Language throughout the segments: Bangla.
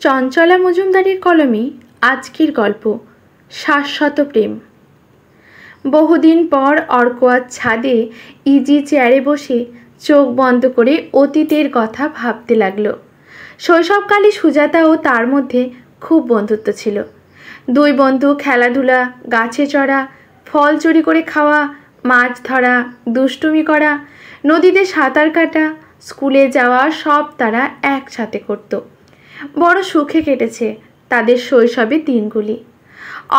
চঞ্চলা মজুমদারের কলমে আজকের গল্প শাশ্বত প্রেম। বহুদিন পর অর্ক আজ ছাদে ইজি চেয়ারে বসে চোখ বন্ধ করে অতীতের কথা ভাবতে লাগলো। শৈশবকালে সুজাতা ও তার মধ্যে খুব বন্ধুত্ব ছিল। দুই বন্ধু খেলাধুলা, গাছে চড়া, ফল চুরি করে খাওয়া, মাছ ধরা, দুষ্টুমি করা, নদীতে সাঁতার কাটা, স্কুলে যাওয়া সব তারা একসাথে করত। বড় সুখে কেটেছে তাদের শৈশবের দিনগুলি।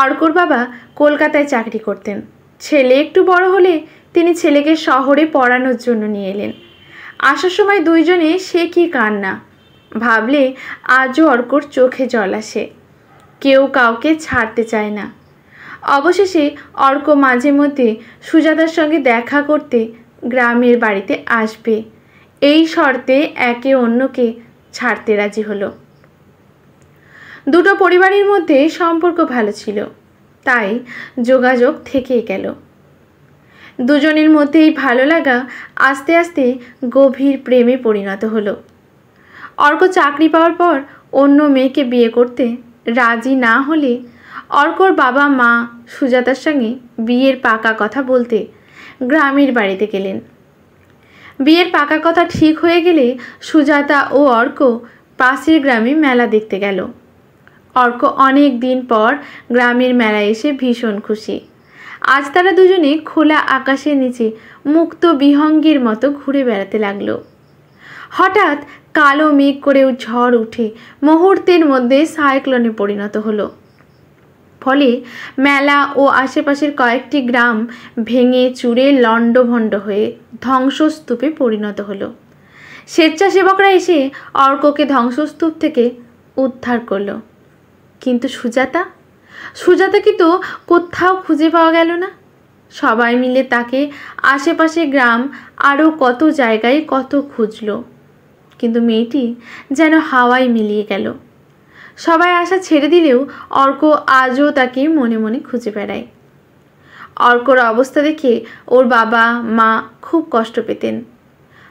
অর্কর বাবা কলকাতায় চাকরি করতেন। ছেলে একটু বড় হলে তিনি ছেলেকে শহরে পড়ানোর জন্য নিয়ে এলেন। আসার সময় দুইজনে সে কি কান্না! ভাবলে আজও অর্কর চোখে জল আসে। কেউ কাউকে ছাড়তে চায় না। অবশেষে অর্ক মাঝে মধ্যে সুজাতার সঙ্গে দেখা করতে গ্রামের বাড়িতে আসবে, এই শর্তে একে অন্যকে ছাড়তে রাজি হলো। দুটো পরিবারের মধ্যে সম্পর্ক ভালো ছিল, তাই যোগাযোগ থেকেই গেল। দুজনের মধ্যেই ভালো লাগা আস্তে আস্তে গভীর প্রেমে পরিণত হলো। অর্ক চাকরি পাওয়ার পর অন্য মেয়েকে বিয়ে করতে রাজি না হলে অর্কর বাবা মা সুজাতার সঙ্গে বিয়ের পাকা কথা বলতে গ্রামের বাড়িতে গেলেন। বিয়ের পাকা কথা ঠিক হয়ে গেলে সুজাতা ও অর্ক পাশের গ্রামে মেলা দেখতে গেল। অর্ক অনেক দিন পর গ্রামের মেলায় এসে ভীষণ খুশি। আজ তারা দুজনে খোলা আকাশের নিচে মুক্ত বিহঙ্গের মতো ঘুরে বেড়াতে লাগলো। হঠাৎ কালো মেঘ করেও ঝড় উঠে মুহূর্তের মধ্যে সাইক্লোনে পরিণত হলো। ফলে মেলা ও আশেপাশের কয়েকটি গ্রাম ভেঙে চুরে লণ্ডভণ্ড হয়ে ধ্বংসস্তূপে পরিণত হলো। স্বেচ্ছাসেবকরা এসে অর্ককে ধ্বংসস্তূপ থেকে উদ্ধার করলো। কিন্তু সুজাতাকে তো কোথাও খুঁজে পাওয়া গেল না। সবাই মিলে তাকে আশেপাশে গ্রাম আরও কত জায়গায় কত খুঁজলো, কিন্তু মেয়েটি যেন হাওয়ায় মিলিয়ে গেল। সবাই আশা ছেড়ে দিলেও অর্ক আজও তাকে মনে মনে খুঁজে বেড়ায়। অর্কর অবস্থা দেখে ওর বাবা মা খুব কষ্ট পেতেন।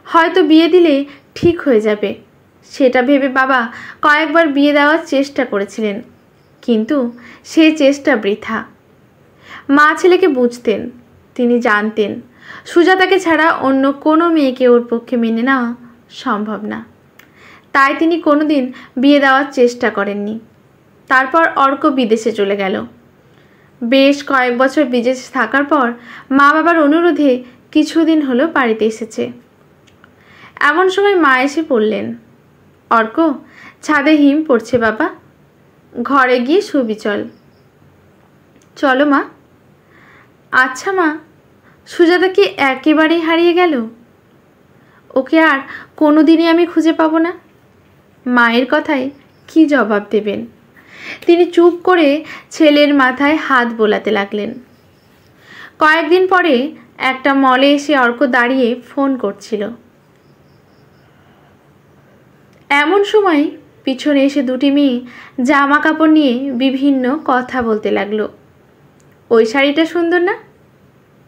হয়তো বিয়ে দিলে ঠিক হয়ে যাবে, সেটা ভেবে বাবা কয়েকবার বিয়ে দেওয়ার চেষ্টা করেছিলেন, কিন্তু সে চেষ্টা বৃথা। মা ছেলেকে বুঝতেন, তিনি জানতেন সুজাতাকে ছাড়া অন্য কোনো মেয়েকে ওর পক্ষে মেনে নেওয়া সম্ভব না। তাই তিনি কোনোদিন বিয়ে দেওয়ার চেষ্টা করেননি। তারপর অর্ক বিদেশে চলে গেল। বেশ কয়েক বছর বিদেশে থাকার পর মা বাবার অনুরোধে কিছুদিন হলো বাড়িতে এসেছে। এমন সময় মা এসে পড়লেন, অর্ক, ছাদে হিম পড়ছে বাবা, ঘরে গিয়ে শুবি চল। চলো মা। আচ্ছা মা, সুজাতা কি একেবারেই হারিয়ে গেল? ওকে আর কোনোদিনই আমি খুঁজে পাবো না? মায়ের কথায় কি জবাব দেবেন? তিনি চুপ করে ছেলের মাথায় হাত বোলাতে লাগলেন। কয়েকদিন পরে একটা মলে এসে অর্ক দাঁড়িয়ে ফোন করছিল। এমন সময় পিছনে এসে দুটি মেয়ে জামা কাপড় নিয়ে বিভিন্ন কথা বলতে লাগলো। ওই শাড়িটা সুন্দর না?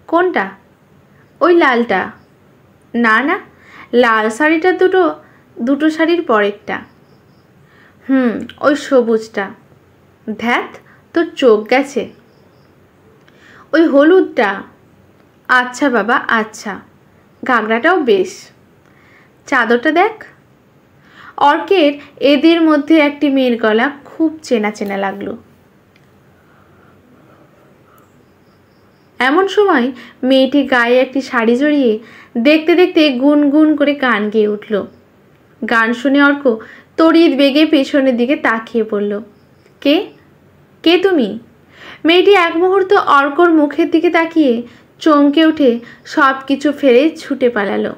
কোনটা? ওই লালটা। না না, লাল শাড়িটা দুটো শাড়ির পরেরটা। ওই সবুজটা। ধ্যাত, তোর চোখ গেছে। ওই হলুদটা। আচ্ছা বাবা, আচ্ছা, ঘাগরাটাও বেশ। চাদরটা দেখ। অর্কের এদের মধ্যে একটি মেয়ের গলা খুব চেনা চেনা লাগলো। এমন সময় মেয়েটি গায়ে একটি শাড়ি জড়িয়ে দেখতে দেখতে গুনগুন করে গান গেয়ে উঠল। গান শুনে অর্ক তড়িৎ বেগে পেছনের দিকে তাকিয়ে পড়ল। কে কে তুমি? মেয়েটি এক মুহূর্ত অর্কর মুখের দিকে তাকিয়ে চমকে উঠে সব কিছু ফেলে ছুটে পালালো।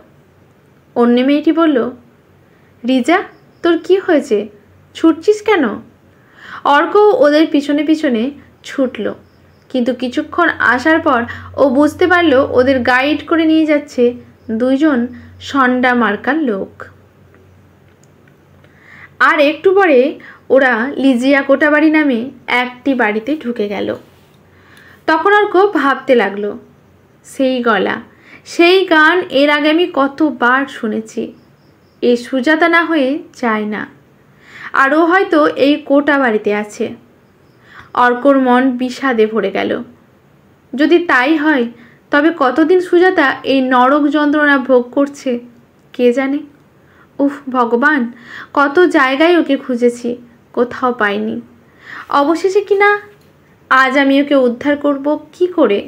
অন্য মেয়েটি বলল, রিজা, তোর কি হয়েছে? ছুটছিস কেন? অর্ক ওদের পিছনে পিছনে ছুটল, কিন্তু কিছুক্ষণ আসার পর ও বুঝতে পারল ওদের গাইড করে নিয়ে যাচ্ছে দুইজন সন্ডা মার্কার লোক। আর একটু পরে ওরা লিজিয়া কোটাবাড়ি নামে একটি বাড়িতে ঢুকে গেল। তখন অর্ক ভাবতে লাগলো, সেই গলা, সেই গান এর আগে আমি কতবার শুনেছি। এ সুজাতা না হয়ে যায় না। আর ও হয়তো এই কোটা বাড়িতে আছে। অর্কর মন বিষাদে ভরে গেল। যদি তাই হয় তবে কতদিন সুজাতা এই নরক যন্ত্রণা ভোগ করছে কে জানে। উফ ভগবান, কত জায়গায় ওকে খুঁজেছি, কোথাও পাইনি। অবশেষে কিনা আজ আমি ওকে উদ্ধার করব কি করে?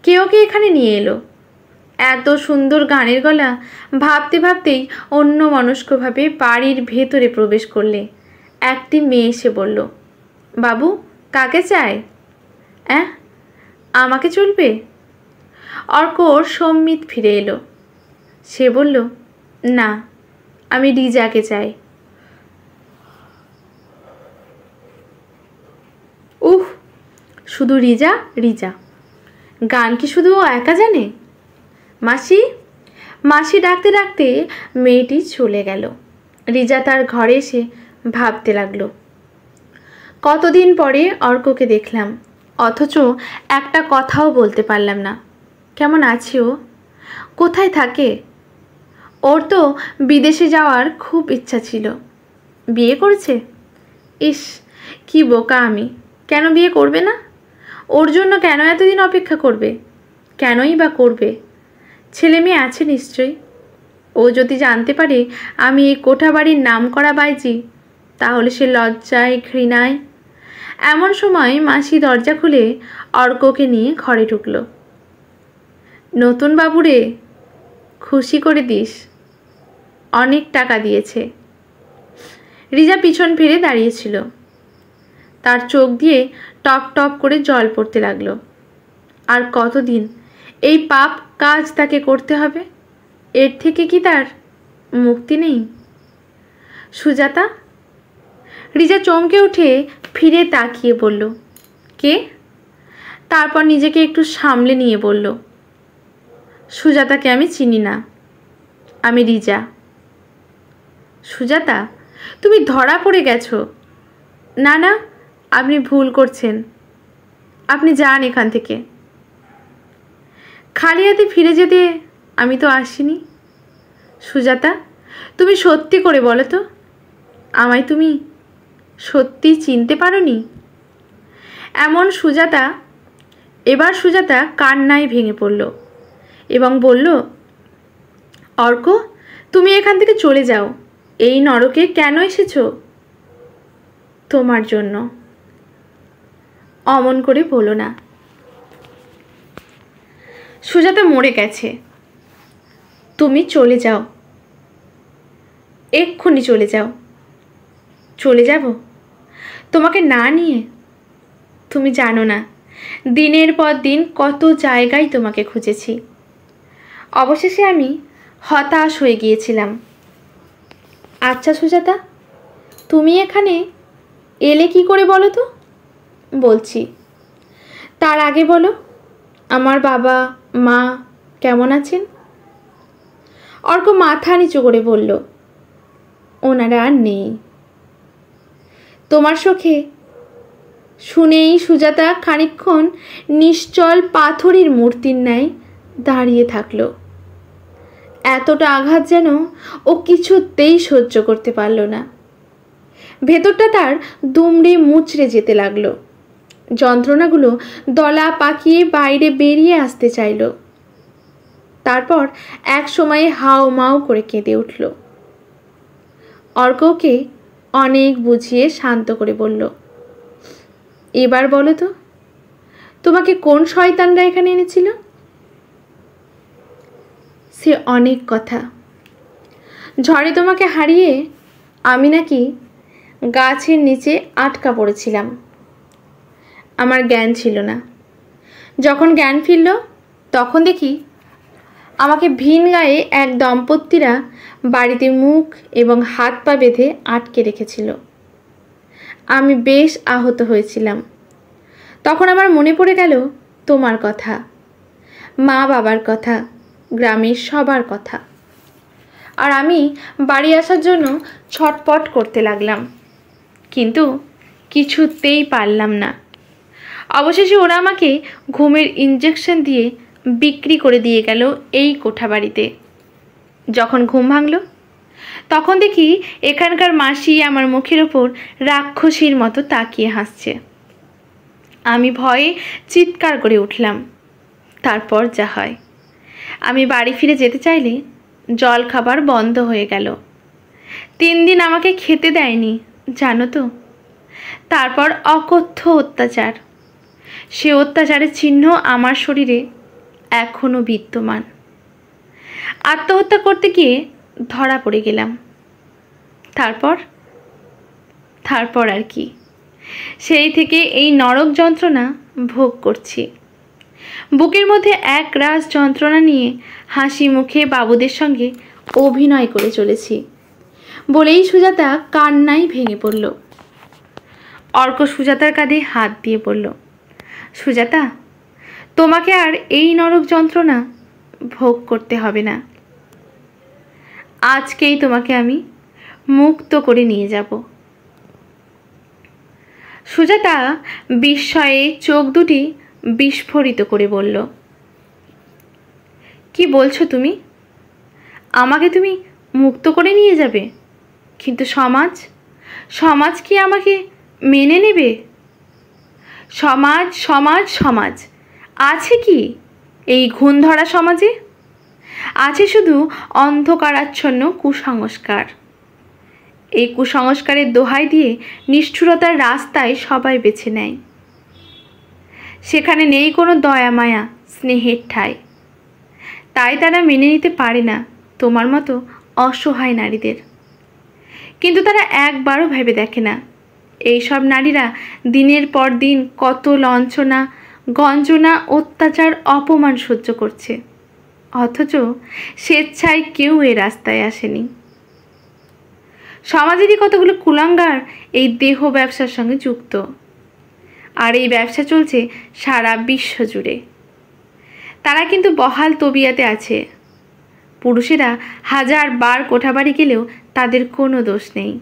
কে ওকে এখানে নিয়ে এলো? এত সুন্দর গানের গলা ভাবতে ভাবতেই অন্যমনস্কভাবে বাড়ির ভেতরে প্রবেশ করলে একটি মেয়ে এসে বলল, বাবু কাকে চায়? আমাকে চলবে? অর্কর সম্মিত ফিরে এলো। সে বলল, না, আমি রিজাকে চাই। উহ, শুধু রিজা রিজা, গান কি শুধু ও একা জানে? মাসি মাসি ডাকতে ডাকতে মেয়েটি চলে গেল। রিজা তার ঘরে এসে ভাবতে লাগলো, কতদিন পরে অর্ককে দেখলাম, অথচ একটা কথাও বলতে পারলাম না। কেমন আছে ও? কোথায় থাকে? ওর তো বিদেশে যাওয়ার খুব ইচ্ছা ছিল। বিয়ে করেছে? ইস, কি বোকা আমি! কেন বিয়ে করবে না? ওর জন্য কেন এতদিন অপেক্ষা করবে? কেনই বা করবে? ছেলে মেয়ে আছে নিশ্চয়ই। ও যদি জানতে পারে আমি এই কোঠা বাড়ির নাম করা বাইজি, তাহলে সে লজ্জায় ঘৃণায়। এমন সময় মাসি দরজা খুলে অর্ককে নিয়ে ঘরে ঢুকলো। নতুন বাবুরে, খুশি করে দিস, অনেক টাকা দিয়েছে। রিজা পিছন ফিরে দাঁড়িয়েছিল। তার চোখ দিয়ে টপ টপ করে জল পড়তে লাগলো। আর কতদিন এই পাপ কাজ তাকে করতে হবে? এর থেকে কি তার মুক্তি নেই? সুজাতা? রিজা চমকে উঠে ফিরে তাকিয়ে বলল, কে? তারপর নিজেকে একটু সামলে নিয়ে বলল, সুজাতাকে আমি চিনি না, আমি রিজা। সুজাতা, তুমি ধরা পড়ে গেছো। না না, আপনি ভুল করছেন, আপনি যান এখান থেকে। খালি হাতে ফিরে যেতে আমি তো আসিনি। সুজাতা, তুমি সত্যি করে বলো তো, আমায় তুমি সত্যি চিনতে পারোনি? এবার সুজাতা কান্নায় ভেঙে পড়ল এবং বলল, অর্ক, তুমি এখান থেকে চলে যাও। এই নরকে কেন এসেছো? তোমার জন্য। অমন করে বলো না। সুজাতা মরে গেছে। তুমি চলে যাও, এক্ষুনি চলে যাও। চলে যাব তোমাকে না নিয়ে? তুমি জানো না, দিনের পর দিন কত জায়গায় তোমাকে খুঁজেছি। অবশেষে আমি হতাশ হয়ে গিয়েছিলাম। আচ্ছা সুজাতা, তুমি এখানে এলে কি করে বলো তো? বলছি, তার আগে বলো, আমার বাবা মা কেমন আছেন? অর্ক মাথা নিচু করে বলল, ওনারা আর নেই। তোমার চোখে? শুনেই সুজাতা খানিকক্ষণ নিশ্চল পাথরের মূর্তির ন্যায় দাঁড়িয়ে থাকলো। এতটা আঘাত যেন ও কিছুতেই সহ্য করতে পারল না। ভেতরটা তার দুমড়ে মুচড়ে যেতে লাগলো। যন্ত্রণাগুলো দলা পাকিয়ে বাইরে বেরিয়ে আসতে চাইল। তারপর এক সময়ে হাও মাও করে কেঁদে উঠল। অর্ককে অনেক বুঝিয়ে শান্ত করে বলল, এবার বলো তো, তোমাকে কোন শয়তানরা এখানে এনেছিল? সে অনেক কথা। ঝড়ে তোমাকে হারিয়ে আমি নাকি গাছের নিচে আটকা পড়েছিলাম। আমার জ্ঞান ছিল না। যখন জ্ঞান ফিরল তখন দেখি আমাকে ভিন গায়ে এক দম্পতিরা বাড়িতে মুখ এবং হাত পা বেঁধে আটকে রেখেছিল। আমি বেশ আহত হয়েছিলাম। তখন আমার মনে পড়ে গেল তোমার কথা, মা বাবার কথা, গ্রামের সবার কথা। আর আমি বাড়ি আসার জন্য ছটপট করতে লাগলাম, কিন্তু কিছুতেই পারলাম না। অবশেষে ওরা আমাকে ঘুমের ইঞ্জেকশন দিয়ে বিক্রি করে দিয়ে গেল এই কোঠা বাড়িতে। যখন ঘুম ভাঙল তখন দেখি এখানকার মাসি আমার মুখের ওপর রাক্ষসীর মতো তাকিয়ে হাসছে। আমি ভয়ে চিৎকার করে উঠলাম। তারপর যা হয়, আমি বাড়ি ফিরে যেতে চাইলে জল খাবার বন্ধ হয়ে গেল। 3 দিন আমাকে খেতে দেয়নি, জানো তো। তারপর অকথ্য অত্যাচার, সে অত্যাচারের চিহ্ন আমার শরীরে এখনো বিদ্যমান। আত্মহত্যা করতে গিয়ে ধরা পড়ে গেলাম। তারপর আর কি, সেই থেকে এই নরক যন্ত্রণা ভোগ করছি। বুকের মধ্যে এক রাস যন্ত্রণা নিয়ে হাসি মুখে বাবুদের সঙ্গে অভিনয় করে চলেছি বলেই সুজাতা কান্নায় ভেঙে পড়ল। অর্ক সুজাতার কাঁধে হাত দিয়ে বলল, সুজাতা, তোমাকে আর এই নরক যন্ত্রণা ভোগ করতে হবে না। আজকেই তোমাকে আমি মুক্ত করে নিয়ে যাব। সুজাতা বিস্ময়ে চোখ দুটি বিস্ফোরিত করে বলল, কি বলছো তুমি? আমাকে তুমি মুক্ত করে নিয়ে যাবে? কিন্তু সমাজ কি আমাকে মেনে নেবে? সমাজ আছে কি এই ঘুণ ধরা সমাজে? আছে শুধু অন্ধকারাচ্ছন্ন কুসংস্কার। এই কুসংস্কারের দোহাই দিয়ে নিষ্ঠুরতার রাস্তায় সবাই বেছে নেয়। সেখানে নেই কোনো দয়া মায়া স্নেহের ঠাঁই। তাই তারা মেনে নিতে পারে না তোমার মতো অসহায় নারীদের। কিন্তু তারা একবারও ভেবে দেখে না এইসব নারীরা দিনের পর দিন কত লাঞ্ছনা, গঞ্জনা, অত্যাচার, অপমান সহ্য করছে, অথচ স্বেচ্ছায় কেউ এ রাস্তায় আসেনি। সমাজেরই কতগুলো কুলাঙ্গার এই দেহ ব্যবসার সঙ্গে যুক্ত, আর এই ব্যবসা চলছে সারা বিশ্ব জুড়ে। তারা কিন্তু বহাল তবিয়াতে আছে। পুরুষেরা 1000 বার কোঠাবাড়ি গেলেও তাদের কোনো দোষ নেই।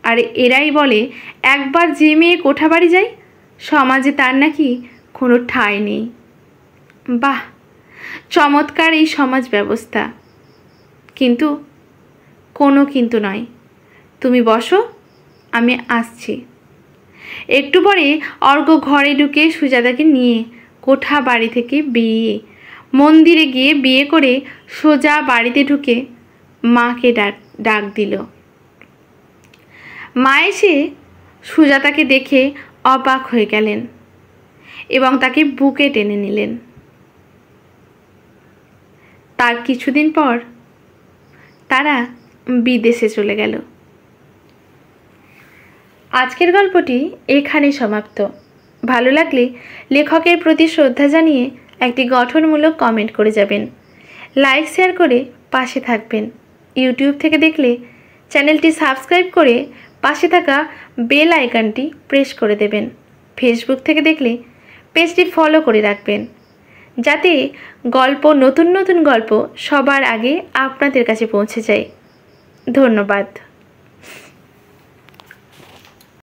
আর এরাই বলে একবার যে মেয়ে কোঠাবাড়ি যায় সমাজে তার নাকি কোনো ঠাঁই নেই। বাহ, চমৎকার এই সমাজ ব্যবস্থা। কিন্তু কোনো কিন্তু নয়, তুমি বসো, আমি আসছি। একটু পরে অর্ক ঘরে ঢুকে সুজাতাকে নিয়ে কোঠা বাড়ি থেকে বেরিয়ে মন্দিরে গিয়ে বিয়ে করে সোজা বাড়িতে ঢুকে মাকে ডাক দিল। মা এসে সুজাতাকে দেখে অবাক হয়ে গেলেন এবং তাকে বুকে টেনে নিলেন। তার কিছুদিন পর তারা বিদেশে চলে গেল। আজকের গল্পটি এখানেই সমাপ্ত। ভালো লাগলে লেখকের প্রতি শ্রদ্ধা জানিয়ে একটি গঠনমূলক কমেন্ট করে যাবেন। লাইক শেয়ার করে পাশে থাকবেন। ইউটিউব থেকে দেখলে চ্যানেলটি সাবস্ক্রাইব করে পাশে থাকা বেল আইকনটি প্রেস করে দেবেন। ফেসবুক থেকে দেখলে পেজটি ফলো করে রাখবেন, যাতে নতুন নতুন গল্প সবার আগে আপনাদের কাছে পৌঁছে যায়। ধন্যবাদ।